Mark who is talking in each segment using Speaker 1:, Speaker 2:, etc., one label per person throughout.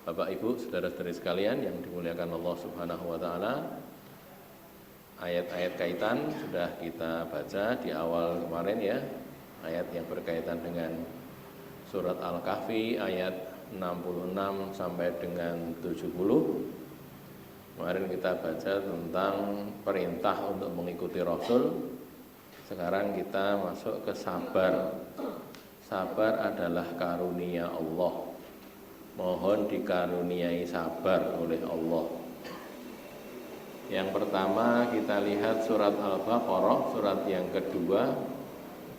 Speaker 1: Bapak Ibu, saudara-saudari sekalian yang dimuliakan Allah Subhanahu wa taala. Ayat-ayat kaitan sudah kita baca di awal kemarin ya. Ayat yang berkaitan dengan surat Al-Kahfi ayat 66 sampai dengan 70. Kemarin kita baca tentang perintah untuk mengikuti Rasul. Sekarang kita masuk ke sabar. Sabar adalah karunia Allah. Mohon dikaruniai sabar oleh Allah. Yang pertama kita lihat surat Al-Baqarah, surat yang kedua,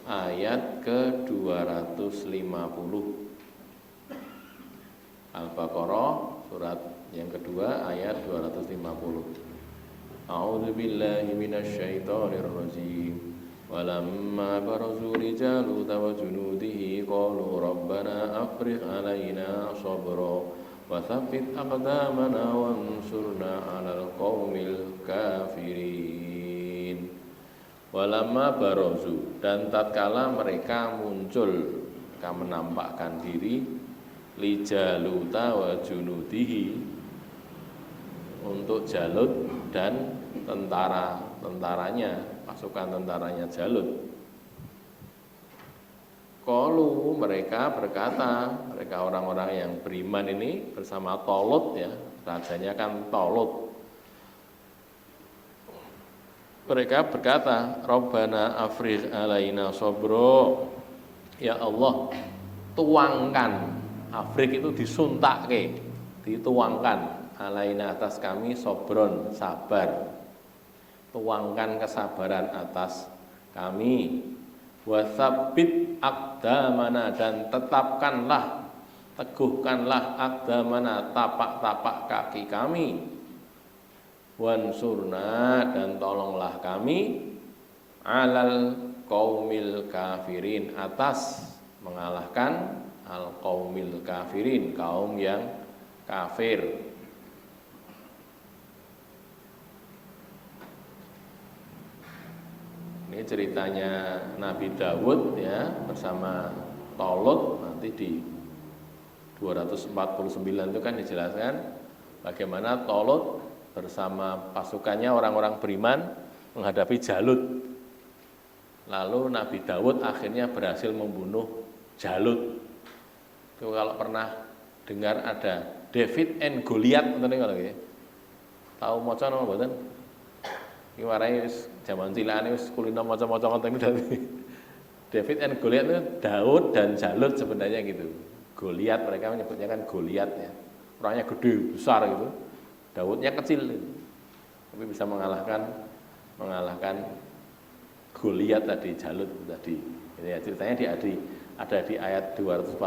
Speaker 1: ayat ke-250. Al-Baqarah, surat yang kedua, ayat 250. A'udzu billahi minasyaitonir rajim. Walamma barazu lijalut wa junudihi qalu rabbana afrigh alaina sabra wa tsabbit aqdamana wansurna 'alal qaumil kafirin. Walamma barazu, dan tatkala mereka muncul, mereka menampakkan diri, lijaluta wa junudihi, untuk Jalut dan tentaranya, pasukan tentaranya Jalut. Qalu, mereka berkata, mereka orang-orang yang beriman ini bersama Talut ya, rajanya kan Talut. Mereka berkata, Rabbana afrigh alaina sabra. Ya Allah, tuangkan, afrigh itu disuntake, dituangkan, alaina atas kami sobron, sabar. Tuangkan kesabaran atas kami. Wasabbit aqdamana, dan tetapkanlah, teguhkanlah aqdamana, tapak-tapak kaki kami. Wansurna, dan tolonglah kami, alal qaumil kafirin, atas mengalahkan al qaumil kafirin, kaum yang kafir. Ini ceritanya Nabi Dawud ya, bersama Talut. Nanti di 249 itu kan dijelaskan bagaimana Talut bersama pasukannya orang-orang beriman menghadapi Jalut. Lalu Nabi Dawud akhirnya berhasil membunuh Jalut. Itu kalau pernah dengar ada David and Goliath, tahu maca napa mboten? Iki warai wis jaman cilane wis kulino maca-maca ngoten iki. David and Goliath itu Daud dan Jalut sebenarnya gitu. Goliath mereka menyebutnya kan Goliath ya. Orangnya gede, besar gitu. Daudnya kecil gitu. Tapi bisa mengalahkan Goliath tadi, Jalut tadi. Ini ya, ceritanya ada di ayat 249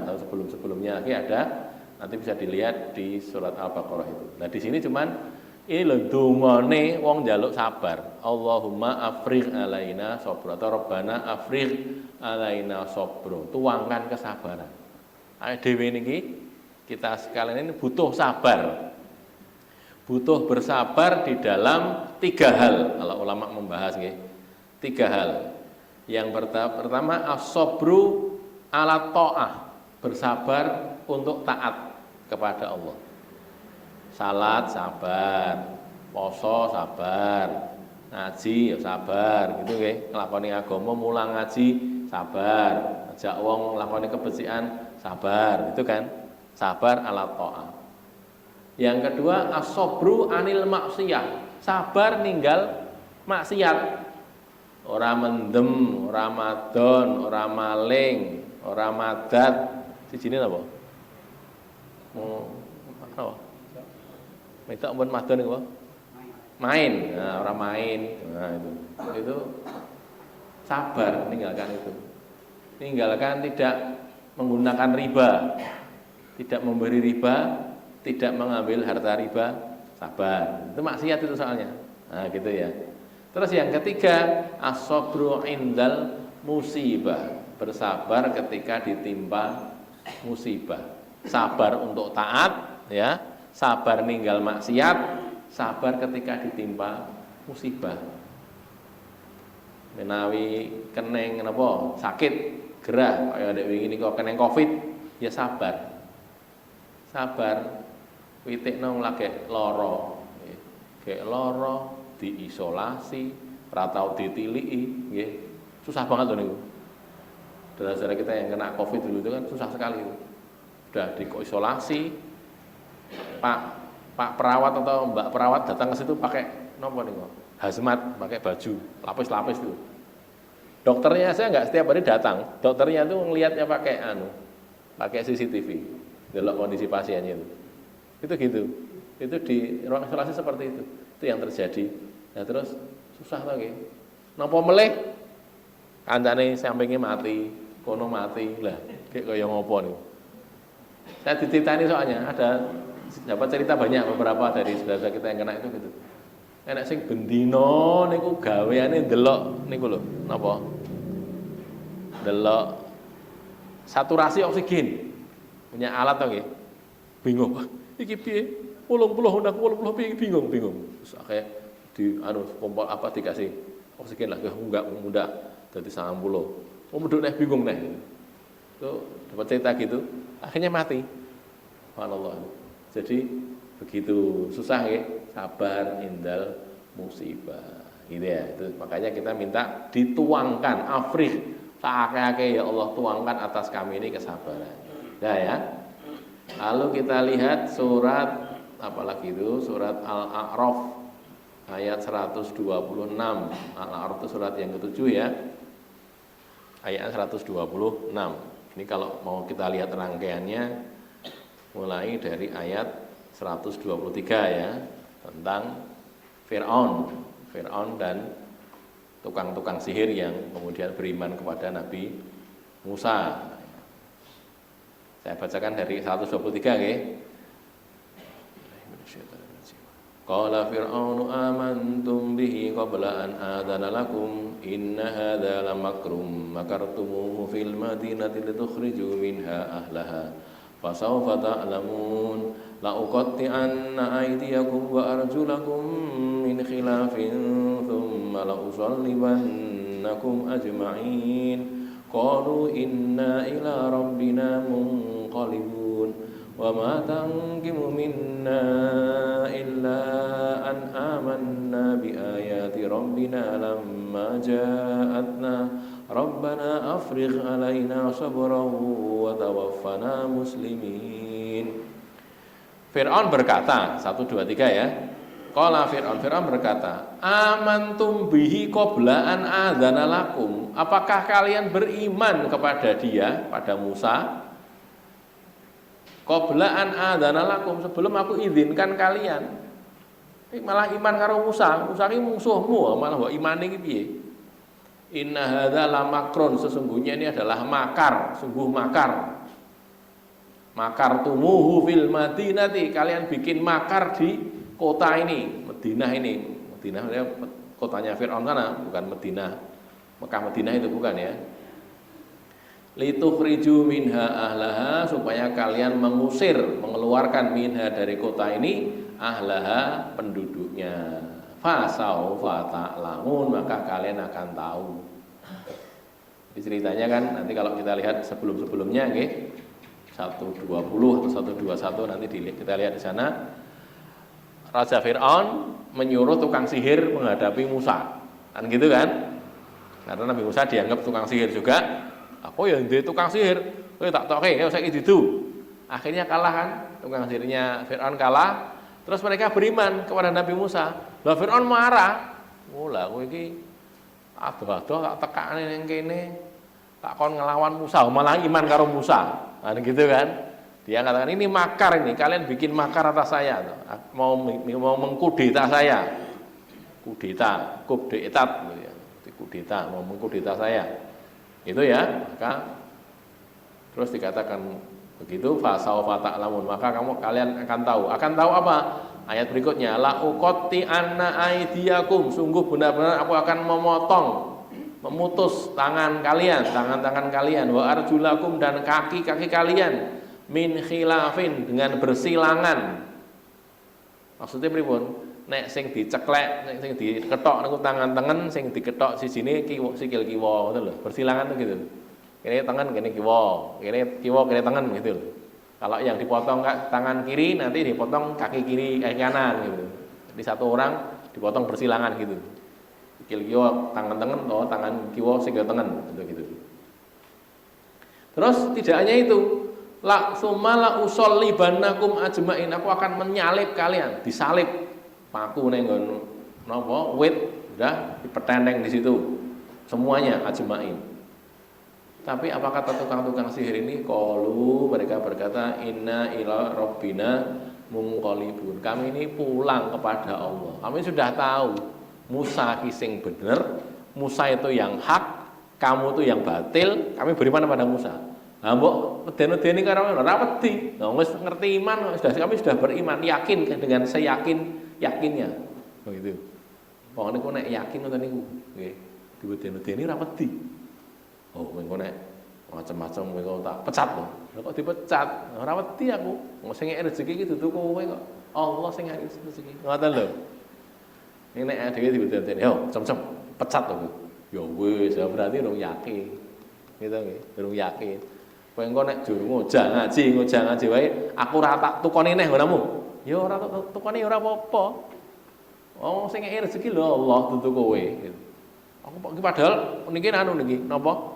Speaker 1: atau sebelum-sebelumnya lagi ada. Nanti bisa dilihat di surat Al-Baqarah itu. Nah, di sini cuman ini lho dungane wong njaluk sabar. Allahumma afrigh alaina sabra, atau Rabbana afrigh alaina sabra. Tuangkan kesabaran. Ayo dhewe niki kita sekalian ini butuh sabar. Butuh bersabar di dalam 3 hal. Kalau ulama membahas nggih. 3 hal. Yang pertama as-sabru ala ta'ah, bersabar untuk taat kepada Allah. Salat sabar, poso sabar, ngaji ya sabar, gitu nggih. Nglakoni agama mulang ngaji sabar, ajak wong nglakoni kebersihan sabar, itu kan sabar ala ta'ah. Yang kedua as-sabru anil maksiyah, sabar ninggal maksiat. Ora mendem, ora madon, ora maling, ora madat. Sijine napa? Apa? Minta pun madon niku main. Nah, orang main. Nah, itu sabar, meninggalkan itu. Meninggalkan tidak menggunakan riba, tidak memberi riba, tidak mengambil harta riba, sabar. Itu maksiat itu soalnya. Nah, gitu ya. Terus yang ketiga, as-sabru indal musibah, bersabar ketika ditimpa musibah. Sabar untuk taat, ya. Sabar ninggal maksiat, sabar ketika ditimpa musibah. Menawi keneng napa sakit gerah kaya ndek wingi nika keneng Covid, ya sabar. sabar witikno lagi lara. Nggih, lara diisolasi, ora tau ditiliki, nggih. Susah banget loh niku. Saudara-saudara kita yang kena Covid dulu itu kan susah sekali. Sudah diisolasi, Pak perawat atau Mbak perawat datang ke situ pakai nopo niku? Hazmat, pakai baju lapis-lapis itu. Dokternya saya nggak setiap hari datang. Dokternya itu ngelihatnya pakai CCTV, delok kondisi pasiennya itu. Itu gitu. Itu di ruang isolasi seperti itu. Itu yang terjadi. Nah terus susah tuh nggih. Napa meleh? Kancane sampinge mati, kono mati. Lah, kayak kaya ngopo niku. Saya diceritani soalnya ada dapat cerita banyak beberapa dari saudara kita yang kena itu gitu. Enak sing bendino niku gaweane ndelok niku lho, napa? Ndelok saturasi oksigen. Punya alat to nggih. Bingung, Pak. Iki piye? 80 ndak 80 piye bingung. Terus kayak di pompa apa dikasih oksigen lah enggak mudah dadi 90. Mudhuk nek bingung nek. Tuh dapat cerita gitu, akhirnya mati. Subhanallah. Jadi begitu susah ya, sabar indal musibah. Gitu ya. Itu makanya kita minta dituangkan afrih saake-ake ya Allah tuangkan atas kami ini kesabaran. Nah ya. Lalu kita lihat surat apalagi itu surat Al-A'raf ayat 126. Al-A'raf itu surat yang ke-7 ya. Ayat 126. Ini kalau mau kita lihat rangkaiannya mulai dari ayat 123 ya, tentang Fir'aun dan tukang-tukang sihir yang kemudian beriman kepada Nabi Musa. Saya bacakan dari 123 nggih. Qala fir'aunu amantum bihi qabla an adzana lakum inna hadza lamakrun makartumuhu fil madinati litukhriju minha ahlaha fasawfa ta'lamun la uqatti'anna aydiyakum wa arjulakum min khilafin thumma la usallibannakum ajma'in qalu inna ila rabbina munqalibun wa ma tanqimu minna illa an amanna bi ayati rabbina lamma ja'atna rabbana afrigh alaina sabran wa tawaffana muslimin. Fir'aun berkata 1 2 3 ya. Qala Fir'aun berkata, amantum bihi qabla an adzana lakum. Apakah kalian beriman kepada dia, pada Musa? Qabla an adzana lakum, sebelum aku izinkan kalian. Malah iman karo Musa. Musa iki musuhmu, malah mbok imani iki piye? Inna hadza lamakrun, sesungguhnya ini adalah makar, sungguh makar. Makar tumuhu fil madinati, kalian bikin makar di kota ini, Madinah ini. Madinah kotanya Fir'aun sana, bukan Madinah. Mekah Madinah itu bukan ya. Litukhriju minha ahlaha, supaya kalian mengusir, mengeluarkan minha dari kota ini ahlaha, penduduknya. Fasaufa ta'lamun, maka kalian akan tahu. Di ceritanya kan nanti kalau kita lihat sebelum-sebelumnya nggih 120 atau 121 nanti kita lihat di sana. Raja Fir'aun menyuruh tukang sihir menghadapi Musa. Kan gitu kan? Karena Nabi Musa dianggap tukang sihir juga. Aku yang dia tukang sihir, kowe tak toke, ya saiki didu. Akhirnya kalah kan, tukang sihirnya Fir'aun kalah. Terus mereka beriman kepada Nabi Musa. Lah Fir'aun marah. Oh lah kowe iki adoh-adoh tak tekane ning kene. Tak kon ngelawan Musa, malah iman karo Musa. Nah gitu kan. Dia katakan ini makar ini, kalian bikin makar atas saya. Mau mengkudeta saya. Kudeta mau mengkudeta saya. Itu ya, maka terus dikatakan begitu fasaufa ta'lamun, maka kalian akan tahu. Akan tahu apa? Ayat berikutnya, la uqatti anna aydiyakum, sungguh benar-benar aku akan memutus tangan tangan kalian, wa arjulakum, dan kaki-kaki kalian, min khilafin, dengan bersilangan. Maksudnya pripun? Nek sing diceklek, nek sing diketok niku tangan-tangan, sing diketok sisine sikil kiwa, ngoten lho. Bersilangan tuh gitu. Kene tangan, kene kiwa, kene tangan gitu lho. Kalau yang dipotong tangan kiri nanti dipotong kaki kiri, kaki kanan gitu. Jadi satu orang dipotong bersilangan gitu. Sikil kiwa tangan tengen atau tangan kiwa sikil tengen gitu. Terus tidak hanya itu, la sumala usollibannakum ajmain, aku akan menyalib kalian, disalib paku ning nggon napa wit, udah dipetenteng di situ semuanya ajmain. Tapi apa kata tukang-tukang sihir ini? Qalu, mereka berkata, inna ila rabbina munqalibun. Kami ini pulang kepada Allah. Kami sudah tahu Musa kising bener, Musa itu yang hak, kamu itu yang batil. Kami beriman pada Musa. Nah, mbok medeni karo ora wedi. Nah, wis ngerti iman, kami sudah beriman, yakin dengan yakinnya. Begitu. Wong niku nek yakin ngoten niku, nggih. Diweden-wedeni ora wedi. Oh, engko nek macam-macam kowe tak pecat lho. Lah kok dipecat? Ora wedi aku. Wong sing ngek rezeki iki dudu kowe kok. Allah sing ngek rezeki. Ngoten lho. Nek nek dhewe diweden-wedeni, yo cem-cem pecat lho. Ya wis, berarti urung yakin. Gitu nggih, urung yakin. Kowe engko nek juru ngojang ngaji wae, aku ora tak tukoni neh ngonomu. Ya ora tukoni ora apa-apa. Wong sing ngek rezeki lho Allah dudu kowe gitu. Aku padahal niki niki napa?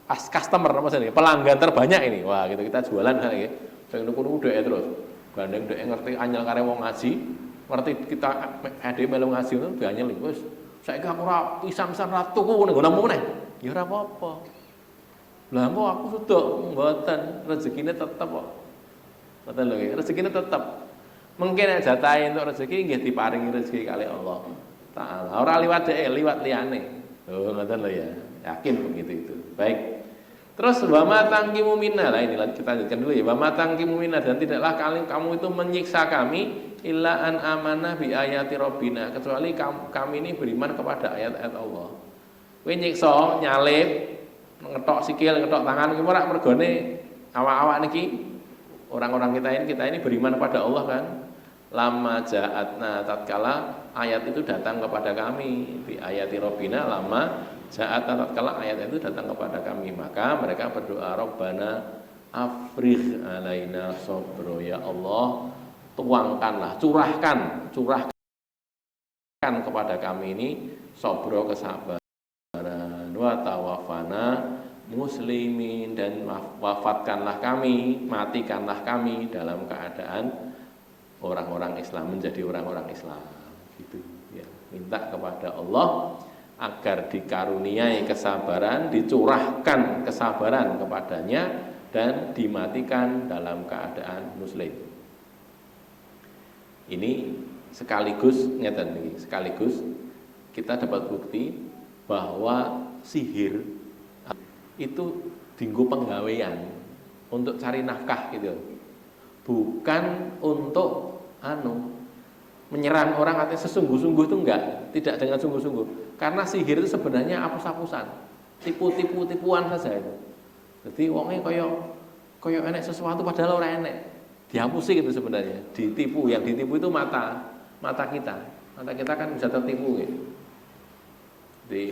Speaker 1: Customer apa sih? Pelanggan terbanyak ini. Wah, gitu kita jualan kan nggih. Sing nuku-nuku dhek terus. Gandeng dhek ngerti anyel kare wong ngaji, ngerti kita ade melu ngaji ngono dianyel wis. Saiki aku ora pisan-pisan ra tuku ning nggonmu meneh. Ya ora apa-apa. Lah kok aku sudah mboten, rezekine tetep kok. Mboten lho nggih, rezekine tetep. Mungkin jatahe entuk rezeki nggih diparingi rezeki kali Allah Ta'ala. Ora liwat dhek, liwat liyane. Oh, ngoten lho ya. Yakin begitu itu. Baik. Terus wa ma tangkimu minna. Lah ini kita lanjutkan dulu ya. Wa ma tangkimu minna, dan tidaklah kamu itu menyiksa kami illa an amanah bi ayati rabbina, kecuali kami ini beriman kepada ayat-ayat Allah. Kowe nyiksa, nyalip, ngetok sikil, ngetok tangan iki ora mergone awak-awak niki. Orang-orang kita ini beriman kepada Allah kan. Lama ja'atna, tatkala ayat itu datang kepada kami, bi ayati rabbina, lama ja'atna, tatkala ayat itu datang kepada kami, maka mereka berdoa, Rabbana afrigh alaina sabra, ya Allah tuangkanlah, curahkan kepada kami ini sabra, kesabaran, wa tawaffana muslimin, dan wafatkanlah kami, matikanlah kami dalam keadaan orang-orang Islam, menjadi orang-orang Islam gitu ya. Minta kepada Allah agar dikaruniai kesabaran, dicurahkan kesabaran kepadanya, dan dimatikan dalam keadaan muslim. Ini sekaligus ngeten iki, sekaligus kita dapat bukti bahwa sihir itu dinggo penggawean untuk cari nafkah gitu. Bukan untuk menyerang orang artinya sesungguh-sungguh itu enggak, tidak dengan sungguh-sungguh. Karena sihir itu sebenarnya hapus-hapusan, tipuan saja itu. Jadi wongnya koyo enek sesuatu padahal orang enek, dihapusi gitu sebenarnya, ditipu. Yang ditipu itu mata kita. Mata kita kan bisa tertipu gitu. Jadi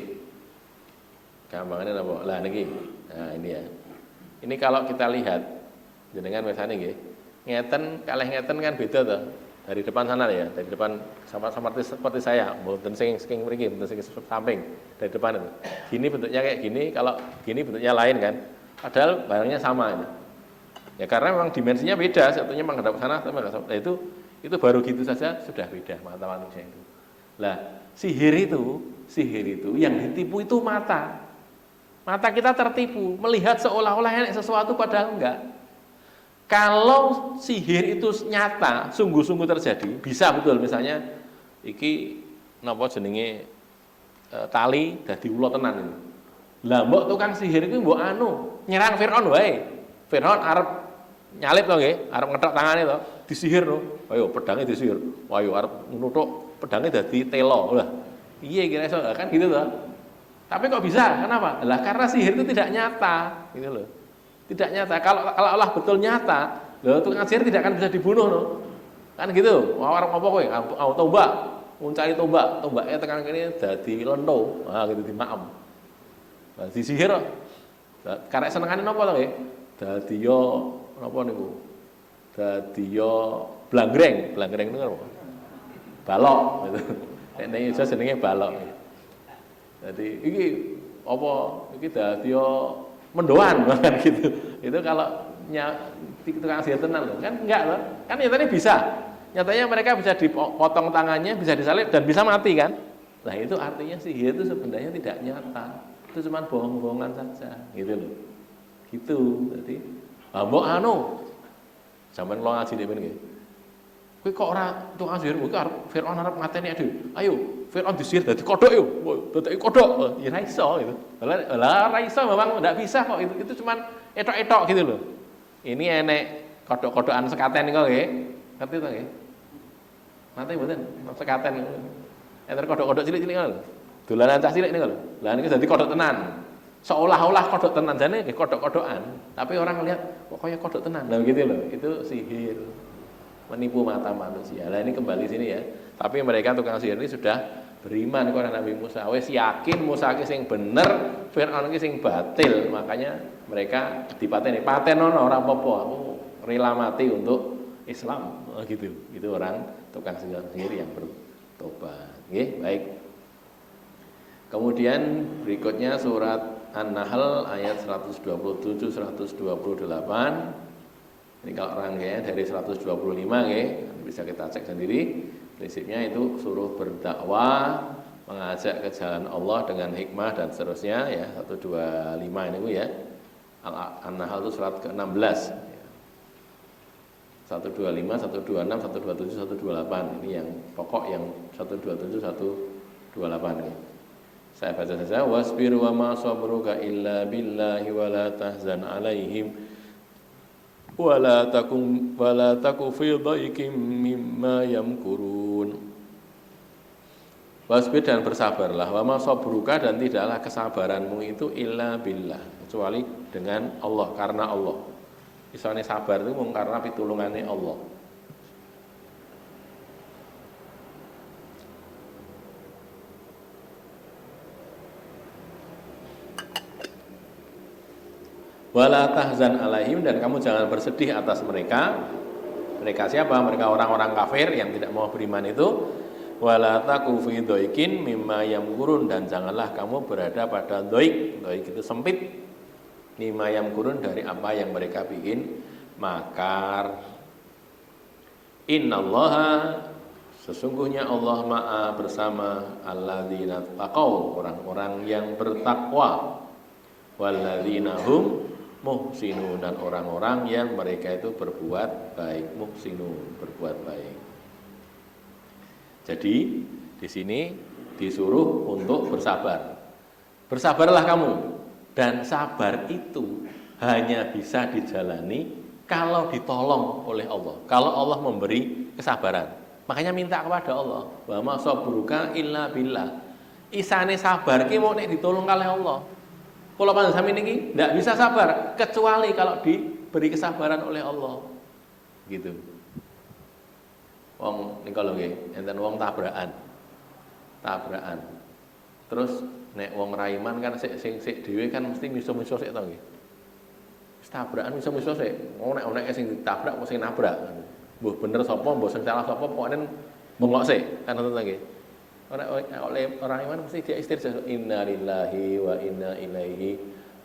Speaker 1: gampangannya apa? Lah niki. Nah, ini ya. Ini kalau kita lihat jenengan misalnya nggih, ngeten kalih ngeten kan beda tuh. Dari depan sana ya, dari depan seperti saya, mboten sing mriki, mboten sing samping, dari depan itu. Gini bentuknya kayak gini, kalau gini bentuknya lain kan. Padahal barangnya sama ini. Ya karena memang dimensinya beda, satunya menghadap sana, sama menghadap sana. Itu baru gitu saja sudah beda mata manusia itu. Lah, sihir itu yang ditipu itu mata. Mata kita tertipu, melihat seolah-olah enak sesuatu padahal enggak. Kalau sihir itu nyata, sungguh-sungguh terjadi, bisa betul misalnya iki napa jenenge tali dadi ula tenan ini. Lah mbok tukang sihir iki mbok nyerang Firaun wae. Firaun arep nyalip to nggih, arep ngethok tangane to, disihir to. Ayo pedangnya disihir. Ayo arep nuthuk pedangnya dadi telo. Lah, iya kira iso kan gitu to. Tapi kok bisa? Kenapa? Lah karena sihir itu tidak nyata, gitu loh. Tidak nyata. Kalau Allah betul nyata, loh tukang sihir tidak akan bisa dibunuh loh. Kan gitu. Orang apa kowe? Tombak, nguncali tombaknya tekan kene dadi lento. Ah gitu dimaem. Lah disihir. Karek senengane napa to nggih? Dadi yo napa niku? Dadiya blanggreng itu kan apa? Balok gitu. Nek ning iso jenenge balok. Jadi iki apa iki dadiya mendoan kan gitu. Itu kalau tukang sihir tenan loh. Kan enggak loh. Kan nyatanya bisa. Nyatanya mereka bisa dipotong tangannya, bisa disalib dan bisa mati kan? Nah, itu artinya sihir itu sebenarnya tidak nyata. Itu cuma bohong-bohongan saja, gitu loh. Gitu. Jadi, mbok anu sampean lo ngaji dhewe nggih. Kowe kok ora tukang sihir, kowe arep Firaun arep ngateni dhewe. Ayo, Firaun disihir dadi kodhok yo. Dadi kodhok. Ya ora iso gitu. Lah ora iso memang enggak bisa kok itu. Itu cuma etok-etok gitu loh. Ini enek kodhok-kodhokan sekaten kok nggih. Ngerti to nggih? Nate mboten sekaten. Enten kodhok-kodhok cilik-cilik ngono lho. Dolanan cah cilik niku lho. Lah niku dadi kodhok tenan. Seolah-olah kodhok tenan jane nggih kodhok-kodhokan. Tapi orang ngelihat kok kaya kodhok tenan. Lah gitu loh. Itu sihir. Menipu mata manusia. Lah ini kembali sini ya. Tapi mereka tukang sihir ini sudah beriman kepada Nabi Musa. Wis yakin Musa ki sing bener, Firaun ki sing batil. Makanya mereka dipateni. Patenono ora apa-apa. Aku rela mati untuk Islam. Gitu. Itu orang tukang sihir yang bertobat. Nggih, baik. Kemudian berikutnya surat An-Nahl ayat 127 128. Ini kalau rangkaian dari 125 nggih, bisa kita cek sendiri. Prinsipnya itu suruh berdakwah, mengajak ke jalan Allah dengan hikmah dan seterusnya ya. 125 ini Bu ya. An-Nahl itu surat ke-16. 125, 126, 127, 128. Ini yang pokok yang 127, 128 ini. Saya baca saja. Wasbir wa ma sabruka illa billahi wa la tahzan alaihim wa la taku fi dhaikim mimma yamkurun. Wasbir dan bersabarlah. Wa ma sabruka dan tidaklah kesabaranmu itu illa billah, kecuali dengan Allah, karena Allah. Isane sabar itu mung karena pitulungane Allah. Wala tahzan alaihim dan kamu jangan bersedih atas mereka. Mereka siapa? Mereka orang-orang kafir yang tidak mau beriman itu. Wala taku fi dhaikin mimma yamkurun dan janganlah kamu berada pada dhaik. Dhaik itu sempit. Mimma yamkurun dari apa yang mereka bikin makar. Innallaha sesungguhnya Allah ma'a bersama alladzina taqau, orang-orang yang bertakwa. Walladzina hum muhsinun dan orang-orang yang mereka itu berbuat baik. Muhsinun, berbuat baik. Jadi di sini disuruh untuk bersabar. Bersabarlah kamu. Dan sabar itu hanya bisa dijalani kalau ditolong oleh Allah. Kalau Allah memberi kesabaran. Makanya minta kepada Allah. Wa ma sabruka illa billah. Isane sabar ki mau nek ditolong oleh Allah. Kalau panjenengan sami niki ndak bisa sabar kecuali kalau diberi kesabaran oleh Allah. Gitu. Wong nika lho nggih, enten wong tabrakan. Terus nek wong raiman kan sing dhewe kan mesti miso-miso sik to nggih. Wis tabrakan miso-miso sik. Nek sing ditabrak kok sing nabrak. Mbuh bener sapa, mbuh sing salah sapa pokoke mengok sik. Kan ngoten nggih. Orang iman mesti dia istirja innalillahi wa inna ilaihi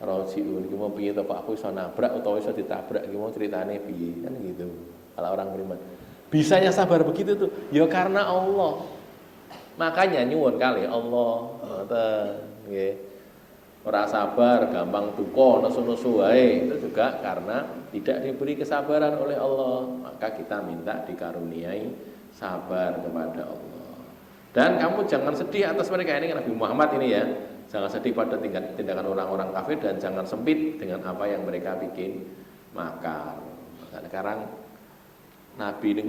Speaker 1: rajiun. Iki mau piye to Pak, aku iso nabrak utawa iso ditabrak iki mau ceritane piye kan gitu. Kalau orang beriman bisanya sabar begitu tuh ya karena Allah. Makanya nyuwun kali Allah ngoten nggih. Ora sabar gampang duka nesu-nesu wae itu juga karena tidak diberi kesabaran oleh Allah. Maka kita minta dikaruniai sabar kepada Allah. Dan kamu jangan sedih atas mereka, ini Nabi Muhammad ini ya. Jangan sedih pada tindakan orang-orang kafir dan jangan sempit dengan apa yang mereka bikin makar. Nah, sekarang Nabi ini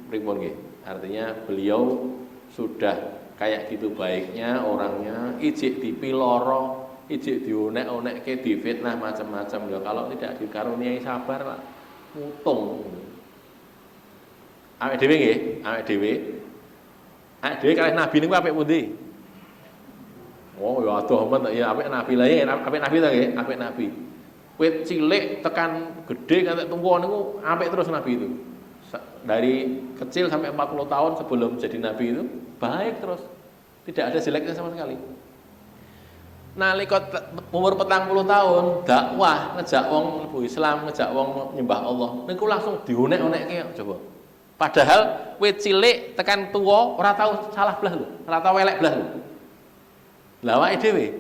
Speaker 1: pripun nggih? Artinya beliau sudah kayak gitu baiknya orangnya, ijik dipiloro, ijik dionek-onekke, difitnah macam-macam. Ya kalau tidak dikaruniai sabar lah mutung. Awake dhewe nggih, awake dhewe kalih Nabi niku apik pundi? Oh ya adoh men ya apik Nabi lah ya, apik Nabi ta nggih, apik Nabi. Wit cilik tekan gede nganti tuwa niku apik terus Nabi itu. Dari kecil sampai 40 tahun sebelum jadi Nabi itu baik terus. Tidak ada jeleknya sama sekali. Nalika umur 40 tahun dakwah ngejak wong mlebu Islam, ngejak wong nyembah Allah. Niku langsung dionek-onekke coba. Padahal wit cilik tekan tuwa ora tau salah blas lho, ora tau elek blas lho. Lah awake dhewe.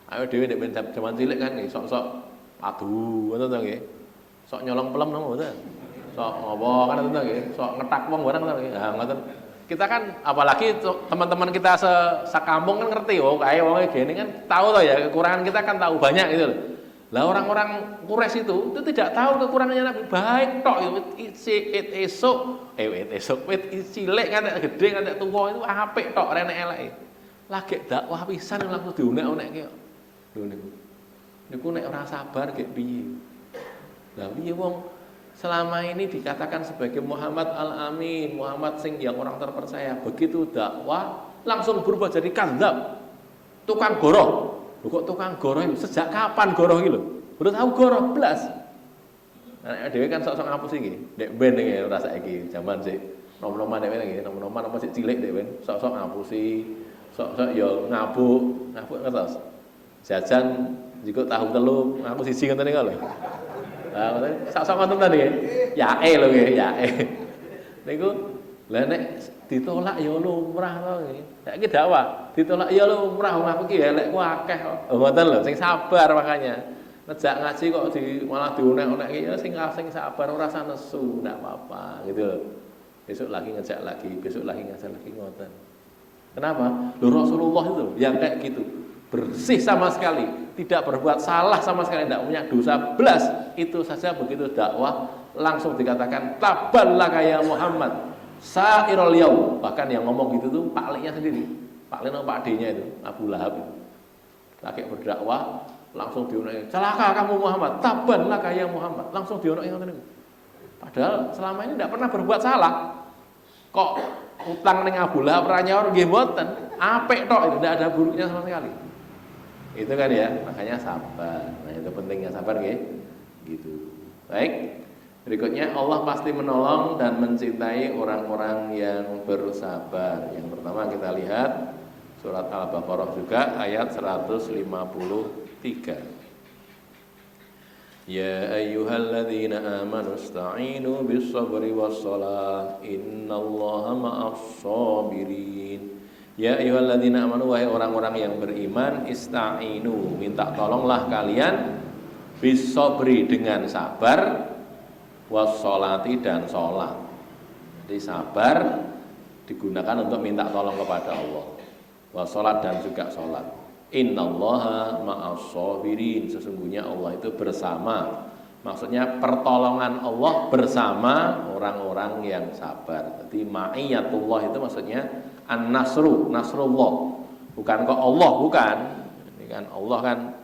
Speaker 1: Awake dhewe nek zaman cilik kan nggih sok-sok adu ngoten to nggih. Sok nyolong pelem napa mboten. Sok ngopo kan ngoten to nggih, sok ngetak wong barang ngoten nggih. Nah ngoten. Kita kan apalagi teman-teman kita sekampung kan ngerti oh kayak wong gini kan tahu toh ya kekurangan kita kan tahu banyak gitu loh. Lah orang-orang Quraisy itu tidak tahu kekurangannya Nabi. Baik tok wit cilik nganti gede nganti tuwa itu apik tok renek eleke. Lagi dakwah pisan langsung dionek-onekke kok. Lho niku nek ora sabar gek piye. Lah piye wong selama ini dikatakan sebagai Muhammad Al-Amin, Muhammad sing yang orang terpercaya, begitu dakwah langsung berubah jadi kadzab, tukang goroh. Lho kok tukang goroh itu? Sejak kapan goroh iki lho? Baru tahu goroh blas. Nah, dhewe kan sok-sok ngapus iki. Nek ben iki ora saiki, zaman sik nom-noman dhewe iki, nom-noman apa sik cilik dhewe, sok-sok ngapusi, sok-sok ya ngabuk ngertos. Jajan jiko tahu telu, ngaku siji ngoten niku lho. Lah ngoten sak-sak ngoten tadi yae lho nggih, yae. Niku lha nek ditolak ya lumrah to nggih. Saiki dakwah ditolak ya lumrah wong aku ki elekku akeh kok. Ngoten lho sing sabar makanya. Ngejak ngaji kok malah dionek-onekke ya sing sabar ora usah nesu, ndak apa-apa gitu lho. Besok lagi ngejak lagi, besok lagi ngajak lagi ngoten. Kenapa? Lho Rasulullah itu yang kayak gitu. Bersih sama sekali, tidak berbuat salah sama sekali, tidak punya dosa blas. Itu saja begitu dakwah langsung dikatakan taballaka ya Muhammad sairul yaum. Bahkan yang ngomong gitu tuh Pak Liknya sendiri, Pak Lino Pak D-nya itu Abu Lahab itu. Lagi berdakwah langsung dionek, celaka kamu Muhammad, taballaka ya Muhammad, langsung dionek ngoten niku. Padahal selama ini tidak pernah berbuat salah. Kok utang ning Abu Lahab ra nyaur nggih mboten, apik tok itu tidak ada buruknya sama sekali. Itu kan ya, makanya sabar. Nah, itu pentingnya sabar nggih. Gitu. Baik. Berikutnya Allah pasti menolong dan mencintai orang-orang yang bersabar. Yang pertama kita lihat surat Al-Baqarah juga ayat 153. Ya ayyuhalladzina amanu ista'inu bis-sabri was-shalah innallaha ma'as-sabirin. Ya ayyuhalladzina amanu wahai orang-orang yang beriman ista'inu minta tolonglah kalian bis-sabri dengan sabar was-sholati dan sholat. Jadi sabar digunakan untuk minta tolong kepada Allah. Was-sholat dan juga sholat. Innallaha ma'as-sabirin, sesungguhnya Allah itu bersama. Maksudnya pertolongan Allah bersama orang-orang yang sabar. Jadi ma'iyatullah itu maksudnya an-nasru, nasrullah. Bukan kok Allah, bukan. Ini kan Allah kan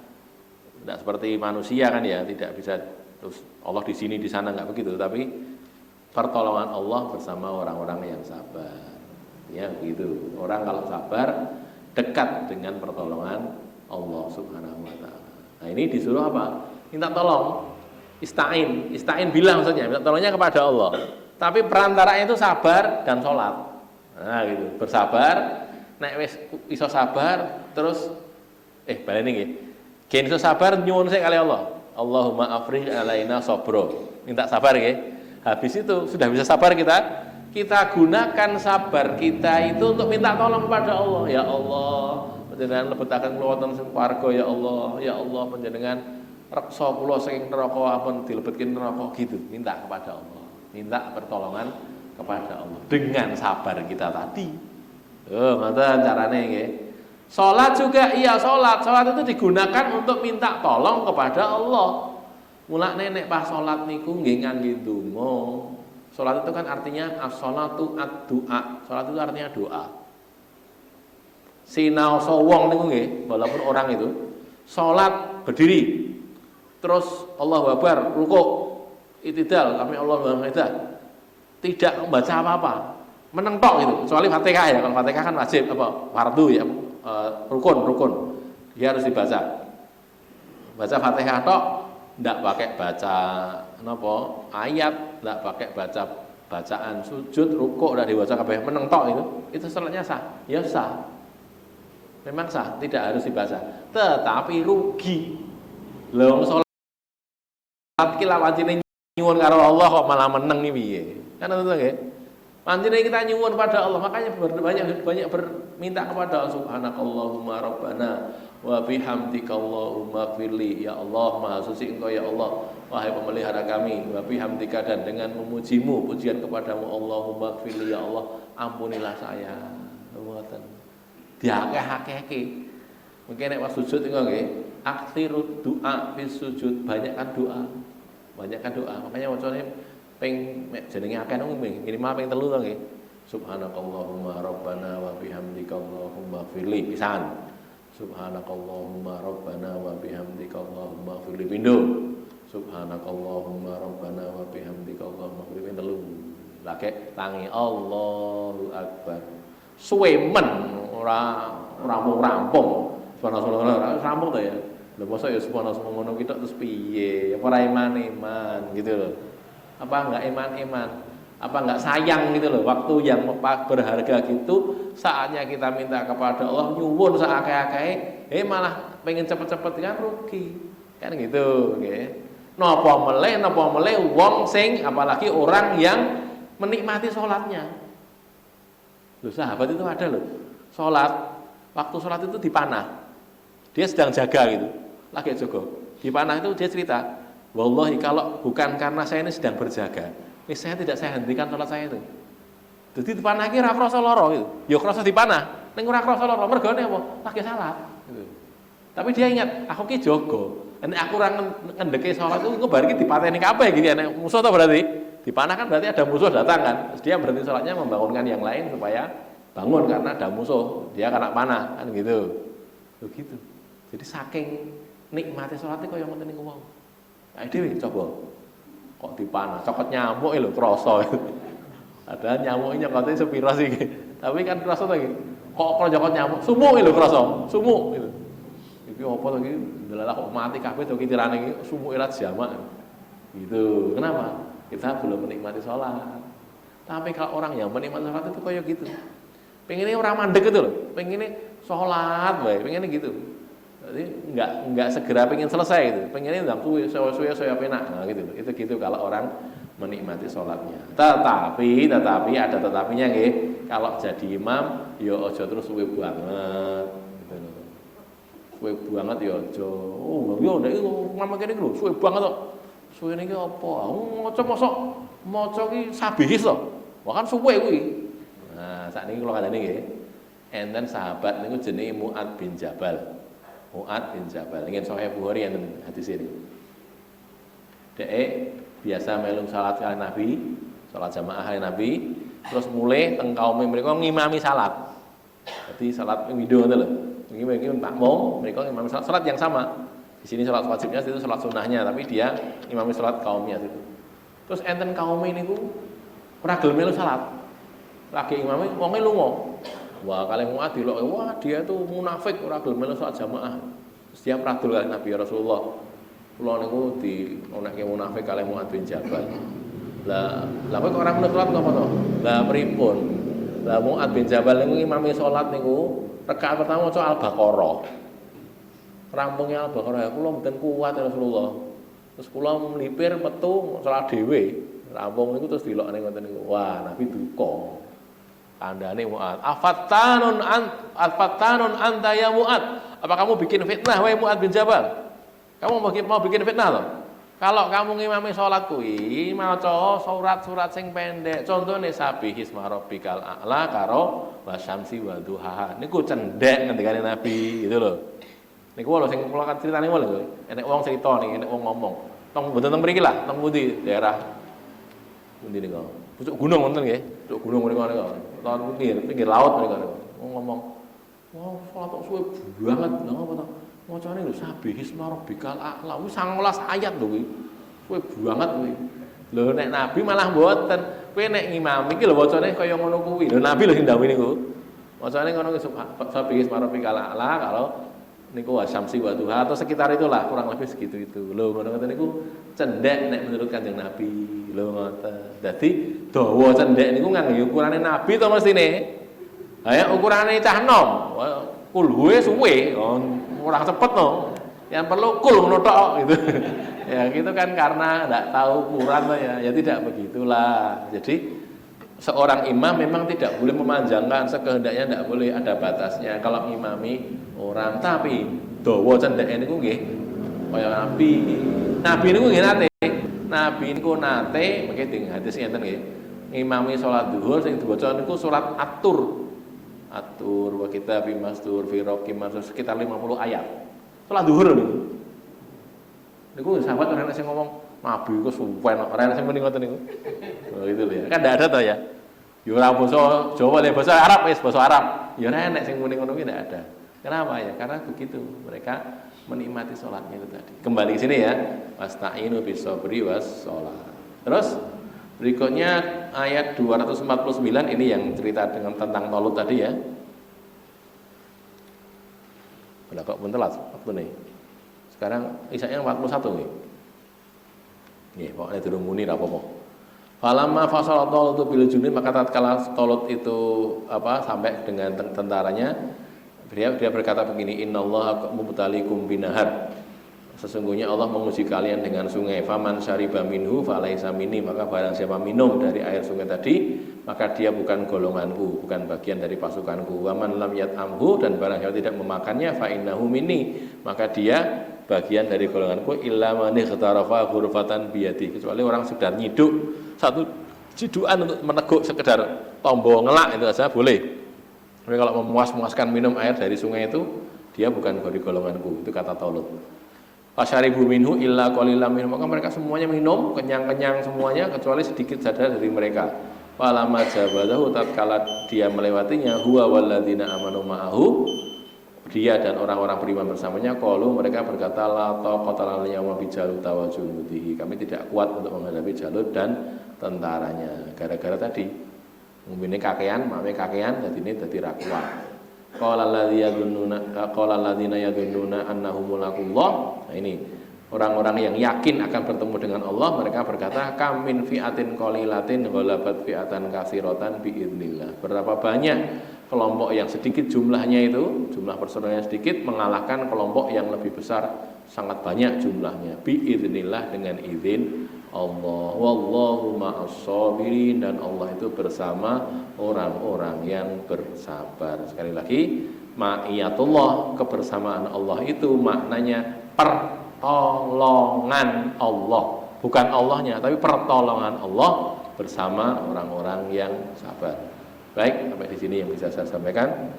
Speaker 1: tidak seperti manusia kan ya, tidak bisa terus Allah di sini di sana enggak begitu, tapi pertolongan Allah bersama orang-orang yang sabar. Ya, begitu. Orang kalau sabar dekat dengan pertolongan Allah Subhanahu wa taala. Nah, ini disuruh apa? Minta tolong. Ista'in bilang maksudnya, minta tolongnya kepada Allah. Tapi perantaranya itu sabar dan sholat. Nah, gitu. Bersabar, nek wis iso sabar, terus baleni nggih. Gen iso sabar nyuwun sik kali Allah. Allahumma afrigh alaina sabra. Minta sabar nggih. Habis itu sudah bisa sabar kita gunakan sabar kita itu untuk minta tolong kepada Allah. Ya Allah, panjenengan lebetaken kula wonten swarga ya Allah. Ya Allah, panjenengan reksa kula saking neraka ampun dilebetke neraka gitu. Minta kepada Allah. Minta pertolongan kepada Allah dengan sabar kita tadi. Ngoten carane nggih. Salat juga iya, salat itu digunakan untuk minta tolong kepada Allah. Mulane nek pas salat niku nggih ngangge donga. Salat itu kan artinya as-shalatu ad-du'a. Salat itu artinya doa. Sinaosa wong niku nggih, walaupun orang itu salat berdiri. Terus Allahu Akbar, rukuk, itidal, kami Allahu Akbar. Tidak membaca apa-apa. Meneng tok gitu. Kecuali Fatihah ya. Kalau Fatihah kan wajib apa? Fardu ya. Rukun. Dia harus dibaca. Baca Fatihah tok, ndak pakai baca napa ayat, ndak pakai baca bacaan sujud, rukuk ndak diwaca kabeh meneng tok itu salatnya sah. Ya sah. Memang sah, tidak harus dibaca. Tetapi rugi. Lho salat ki lak wancine nyuwun karo Allah kok malah meneng iki piye? Kan ngono to nggih. Pancene kita nyuwun pada Allah, makanya banyak berminta kepada Allah. Subhanakallahumma rabbana wa bihamdika Allahumma firli. Ya Allah, maha suci Engkau ya Allah, wahai pemelihara kami, wa bihamdika, dan dengan memujimu, pujian kepadamu, Allahumma firli, ya Allah, ampunilah saya. Ngoten. Diakeh-akehke. Mungkin nek pas sujud engko nggih, aktsirud doa fis sujud, banyakkan doa. Banyakkan doa. Makanya wacane ping jenenge akeh nang minimal ping 3 to nggih. Subhanakallahumma rabbana wa bihamdika Allahumma firli pisan. Subhanakallahumma rabbana wa bihamdika Allahumma firli pindho. Subhanakallahumma rabbana wa bihamdika Allahumma firli ping 3. Lagi tangi Allahu akbar. Suwe men ora rampung. Subhanallah rampung to ya. Lha mosok ya subhanallah ngono ki tok terus piye? Apa ora iman-iman gitu loh. Apa enggak iman-iman, apa enggak sayang gitu loh, waktu yang berharga gitu, saatnya kita minta kepada Allah nyuwun saakeh-akeh, malah pengen cepet-cepet kan rugi, kan gitu, nggih. Napa meleh wong sing apalagi orang yang menikmati sholatnya. Loh sahabat itu ada loh, waktu sholat itu dipanah, dia sedang jaga gitu, lagi jaga, dipanah itu dia cerita, wallahi kalau bukan karena saya ini sedang berjaga, saya hentikan sholat saya itu. Jadi dipanah ki ora krasa lara gitu. Ya krasa dipanah, ning ora krasa lara, mergane apa? Lagi salat gitu. Tapi dia ingat, aku ki jaga. Nek aku ora ngendeke sholat itu engko bar iki dipateni kabeh gitu ya. Nek musuh to berarti. Dipanah kan berarti ada musuh datang kan. Terus dia berhenti sholatnya membangunkan yang lain supaya bangun karena ada musuh. Dia kena panah kan gitu. Begitu. Jadi saking nikmati sholatnya kaya ngoten niku wau. Ayo dhewe coba. Kok dipanah, cokot nyamuk lho krasa. Ada nyamuknya nyokotnya sepiro sih. Tapi kan krasa to iki. Kok cokot nyamuk, sumuk lho krasa, sumuk gitu. Iki apa to iki? Delalah kok mati kabeh to iki tirane iki sumuke ra jamak. Gitu. Kenapa? Kita belum menikmati sholat. Tapi kalau orang yang menikmati sholat itu kayak gitu. Pengennya orang mandek gitu loh. Pengennya sholat, pengennya gitu. Jadi enggak segera pengen selesai gitu. Pengennya udah suwe penak. Nah gitu. Itu gitu kalau orang menikmati sholatnya. Tetapi ada tetapinya nggih. Kalau jadi imam, ya aja terus suwe banget. Gitu loh. Suwe banget ya aja. Oh, ya nek imam kene lho, suwe banget kok. Suwe niki apa? Maca ki sabihis to. Wah kan suwe kuwi. Nah, sakniki kula kandhani nggih. Enten sahabat niku jenenge Mu'ad bin Jabal. Mu'ad bin Jabal. Ingin Sahih Bukhari enten hadis ini. Dhek biasa melu salat kali Nabi, salat jamaah kali Nabi, terus mulai teng kaume mriku ngimami salat. Jadi salat windu ngoten lho. Iki makmum, mereka ngimami salat yang sama. Di sini sholat wajibnya, itu sholat sunnahnya, tapi dia imami sholat kaumnya itu. Terus enten kaum ini ku ora gelem melu salat. Lagi imami wonge lunga. Wah, kalih Mu'ad dilok, wah dia tuh munafik ora gelem melu salat jamaah. Terus dia pradul kali Nabi ya Rasulullah. Kula niku dionekke munafik kalih Mu'ad bin Jabal. Lah kok ora melu salat apa to? Lah pripun? Lah Mu'ad bin Jabal niku imami salat niku rakaat pertama maca Al-Baqarah. Rampungnya Al-Baqarah kula mboten kuat ya Rasulullah. Terus kula mlipir metu salat dhewe. Rampung niku terus dilokne ngoten niku. Wah, Nabi duka. Kandhane Mu'ad, afattanun anta ya Mu'ad. Apa kamu bikin fitnah wahai Mu'ad bin Jabal? Kamu mau bikin fitnah loh? Kalau kamu ngimami salat kuwi maca surat-surat sing pendek. Contone sabbihisma rabbikal a'la karo wasyamsi wa duhaha. Niku cendhek ngendikane Nabi gitu loh. Niku lho sing kula kan critane lho. Enek wong cerita nih, enek wong ngomong. Tong mboten teng mriki lah, teng pundi daerah pundi niku. Pucuk gunung wonten nggih. Pucuk gunung mriku niku. Tahun pinggir laut mriku. Wong ngomong, "Wah, salat kok suwe banget." Lha ngopo to? Macane lho sabbihisma rabbikal a'la. Wis 19 ayat lho kuwi. Suwe banget kuwi. Lho nek Nabi malah mboten. Kowe nek ngimam iki lho wacane kaya ngono kuwi. Lho Nabi lho sing ndawuhi niku. Wacane ngono ki sabbihisma rabbikal a'la kalau niku wasyamsi wa duha atau sekitar itulah, kurang lebih segitu itu. Lho ngoten niku cendhek nek menurut Kanjeng Nabi. Lho ngoten. Dadi dawa cendhek niku nganggo ukurane Nabi to mestine. Ha ya ukurane cah nom. Kulhuwe suwe, ora cepet no. Yang perlu kul ngono tok gitu. Ya gitu kan karena enggak tahu ukuran to ya. Ya tidak begitulah. Jadi seorang imam memang tidak boleh memanjangkan, sekehendaknya tidak boleh, ada batasnya kalau ngimami orang. Tapi dawa cendheke niku nggih kaya Nabi niku nggih Nabi niku nate mengke teng hadis ngenten nggih, ngimami salat zuhur sing diwaca niku surat At-Tur wa kitabim mastur fi raqim sekitar 50 ayat salat zuhur niku sahabat orang sing ngomong Nabi ku suwen kok, ora sing muni ngoten niku. Oh itu ya. Kan ndak ada toh ya. Ya ora basa Jawa le basa Arab wis basa Arab. Ya ora enek sing muni ngono kuwi ndak ada. Kenapa ya? Karena begitu mereka menikmati salatnya itu tadi. Kembali ke sini ya. Wasta'inu bis sabri was shalah. Terus berikutnya ayat 249 ini yang cerita tentang Talut tadi ya. Udah kok pun telat waktu nih. Sekarang isanya 41 nih. Nggih, pokoknya durung muni ra apa-apa. Falamma fasala Talut bil junid, maka tatkala Talut itu sampai dengan tentaranya, dia berkata begini, innallaha mubtaliikum binahar. Sesungguhnya Allah menguji kalian dengan sungai. Faman syariba minhu falaisa minni, maka barang siapa minum dari air sungai tadi, maka dia bukan golonganku, bukan bagian dari pasukanku. Waman lam yat'amhu, dan barang siapa tidak memakannya fa innahu minni, maka dia bagian dari golonganku. Illa man ikhtarafa ghurfatan biyadi, kecuali orang sudah nyiduk satu cidukan untuk meneguk sekedar tombol ngelak itu saja boleh. Tapi kalau memuaskan minum air dari sungai itu, dia bukan dari golonganku, itu kata Talut. Fasyaribu minhu illa qalilan minhum, maka mereka semuanya minum kenyang-kenyang semuanya kecuali sedikit saja dari mereka. Falamma jabazahu, tatkala dia melewatinya, huwa walladzina amanu ma'ahu, dia dan orang-orang beriman bersamanya, qalu, mereka berkata, la taqata lana yawma bi Jalut wa junudihi, kami tidak kuat untuk menghadapi Jalut dan tentaranya. Gara-gara tadi ngombe kakean, mame kakean, dadine dadi ra kuat. Qala alladzina yadhunnuna annahum mulaqullah. Nah ini orang-orang yang yakin akan bertemu dengan Allah, mereka berkata, kam min fi'atin qalilatin ghalabat fi'atan katsiratan biidznillah. Berapa banyak kelompok yang sedikit jumlahnya itu, jumlah personelnya sedikit, mengalahkan kelompok yang lebih besar sangat banyak jumlahnya, biidznillah, dengan izin Allah. Wallahu ma'as-sabirin, dan Allah itu bersama orang-orang yang bersabar. Sekali lagi, ma'iyatullah, kebersamaan Allah itu maknanya pertolongan Allah, bukan Allahnya, tapi pertolongan Allah bersama orang-orang yang sabar. Baik, sampai di sini yang bisa saya sampaikan.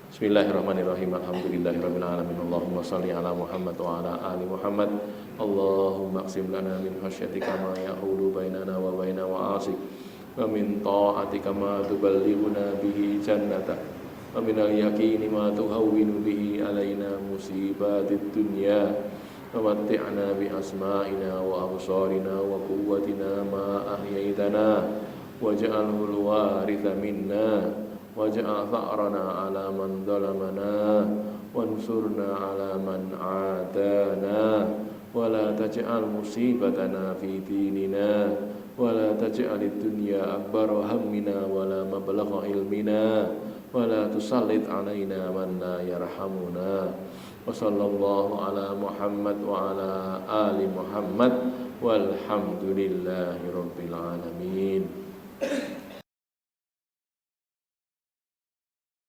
Speaker 1: Bismillahirrahmanirrahim. Alhamdulillahirabbil alamin. Allahumma shalli ala Muhammad wa ala ali Muhammad. Allahumma aqsim lana min khasyatika ma yahulu bainana wa baina ma'asik, wa min ta'atika ma tuballighuna bihi jannatak, wa min al-yaqini ma tuhawwinu bihi alaina musibatid dunya, wa matti'na bi asma'ina wa absarina wa quwwatina ma ahyaitana, waj'alhu al-waritha minna, waj'al tha'rana 'ala man zalamana, wansurna 'ala man 'adana, wa la taj'al musibatana fi dinina, wa la taj'alid dunya akbara hammina wa la mablagha ilmina, wa la tusallit 'alaina man la yarhamuna. Wa sallallahu ala Muhammad wa ala ali Muhammad walhamdulillahi rabbil alamin.